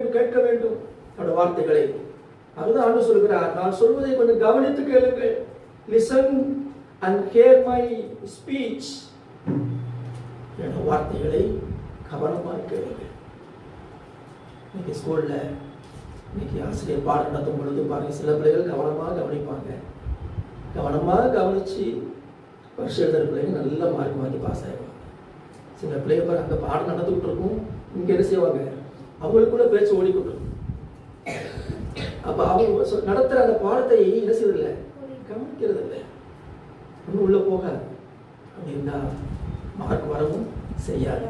வேண்டும், கேட்க வேண்டும் அவருடைய வார்த்தைகளை. அதுதான் ஆண்டவர் சொல்கிறார், நான் சொல்வதை கொஞ்சம் கவனித்து கேளுங்கள். Listen and hear my speech. என்னுடைய வார்த்தைகளை கவனமாக கேளுங்கள். இன்னைக்கு ஸ்கூல்ல இன்னைக்கு ஆசிரியர் பாடம் நடத்தும் பொழுது பாருங்க, சில பிள்ளைகள் கவனமாக கவனிப்பாங்க. கவனமாக கவனிச்சு வருஷம் எழுதுற பிள்ளைங்க நல்ல மார்க் வாங்கி பாஸ் ஆகிடுவாங்க. சில பிள்ளைங்க அங்கே பாடம் நடந்துக்கிட்டு இருக்கும், இங்கே என்ன செய்வாங்க, அவங்களுக்குள்ள பேச்சு ஓடிக்கிட்டு இருக்கும். அப்போ அவங்க நடத்துகிற அந்த பாடத்தை என்ன செய்யறதில்லை, கவனிக்கிறது இல்லை. ஒன்றும் உள்ள போகாது. அப்படின்னா மார்க் வரவும் செய்யாது.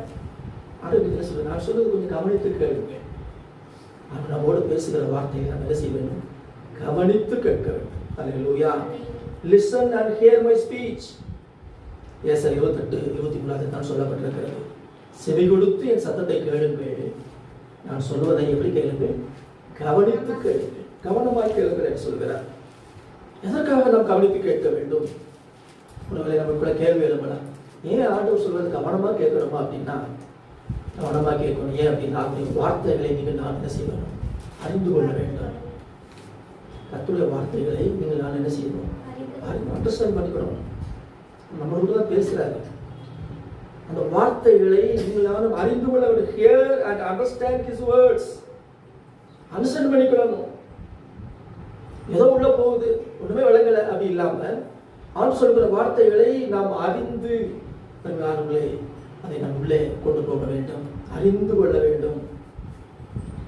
அடுத்து என்ன சொல்ல, நான் சொல்றது கொஞ்சம் கவனித்து கேளுங்க. ஆனால் நம்மோடு பேசுகிற வார்த்தையை நாம் என்ன செய்ய வேண்டும், கவனித்து கேட்க வேண்டும். Alleluia. Listen and hear my speech. ஏசாயா 28:23 தான் சொல்லப்பட்டிருக்கிறது. செவி கொடுத்து என் சத்தத்தை கேளுங்கள், நான் சொல்வதை எப்படி கேளுங்கள், கவனித்து கேளுங்கள், கவனமாக கேளுங்கள் என்று சொல்கிறார். எதற்காக நாம் கவனித்து கேட்க வேண்டும்? ஒருவேளை நமக்குள்ள கேள்வி எழுப்பலாம், ஏன் ஆண்டவர் சொல்வது கவனமாக கேட்கணுமா அப்படின்னா, கவனமாக கேட்கணும். ஏன் அப்படின்னா அவருடைய வார்த்தைகளை நீங்கள் நான் என்ன செய்யணும், அறிந்து கொள்ள வேண்டும். கர்த்தருடைய வார்த்தைகளை நீங்கள் நான் என்ன செய்யணும், அண்டர்ஸ்டாண்ட் பண்ணிக்கணும். நம்மளோட தான் பேசுறாரு. அந்த வார்த்தைகளை நீங்கள் நானும் அறிந்து கொள்ள வேண்டும். Here and understand his words. Understand பண்ணிக்கணும். ஏதோ உள்ள போகுது, ஒண்ணுமே விளங்கலை அப்படி இல்லாம ஆண்டவர் சொல்கிற வார்த்தைகளை நாம் அறிந்து நானுங்களே அதை நாம் உள்ளே கொண்டு போக வேண்டும், அறிந்து கொள்ள வேண்டும்.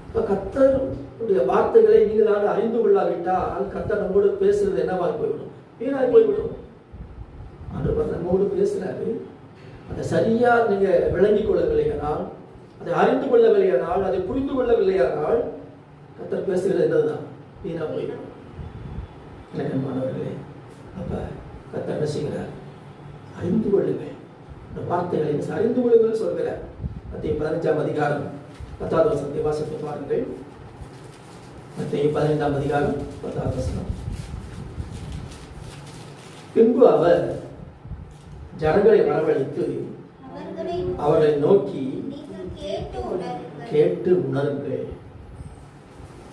இப்ப கர்த்தருடைய வார்த்தைகளை நீங்கள் நான் அறிந்து கொள்ளாவிட்டால் கர்த்தர் நம்மோடு பேசுறது என்னவாக போய்விடும், வீணாக போய்விடும். ஆண்டவர் நம்மோடு பேசுறாரு, அதை சரியா நீங்க விளங்கிக் கொள்ளவில்லையானால், அதை அறிந்து கொள்ளவில்லையானால், அதை புரிந்து கொள்ளவில்லையானால் கர்த்தர் பேசுகிறது என்னதுதான், வீணா போய்விடும். எனக்கு மாணவர்களே, அப்ப கர்த்தர் என்ன செய்கிறார், அறிந்து கொள்ளுங்கள். இந்த வார்த்தைகளை அறிந்து கொள்ளுங்கள் சொல்கிறார். மத்தேயு 15ஆம் அதிகாரம் 10வது வசனத்தை வாசித்து பாருங்கள். மத்தேயு 15ஆம் அதிகாரம் 10வது வசனம். பின்பு அவர் ஜனங்களை வரவழைத்து அவரை நோக்கி, கேட்டு உணருங்கள்.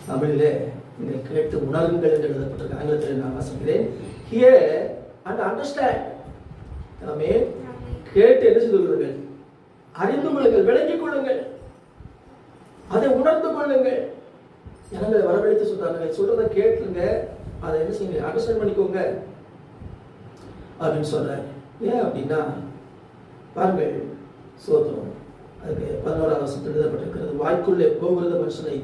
தமிழிலே நீங்கள் கேட்டு உணருங்கள் என்று எழுதப்பட்டிருக்க. ஆங்கிலத்தில் நான் வாசிக்கிறேன். Hear and understand. ஆமென். கேட்டு என்ன செய்து கொள்ளுங்கள், அறிந்து கொள்ளுங்கள், விளங்கிக் கொள்ளுங்கள், அதை உணர்ந்து கொள்ளுங்கள். ஜனங்களை வரவழைத்து சொல்றாங்க, சொல்றதை கேட்டுங்க, அதை என்ன செய்யுங்க, அண்டர்ஸ்டாண்ட் பண்ணிக்கோங்க அப்படின்னு சொல்றாரு. ஏன் அப்படின்னா பாருங்கள், சோத்திரம் அதுக்கு 11ஆம் வசனத்தில் எழுதப்பட்டிருக்கிறது, வாய்க்குள்ளே போகிறது மனுஷனை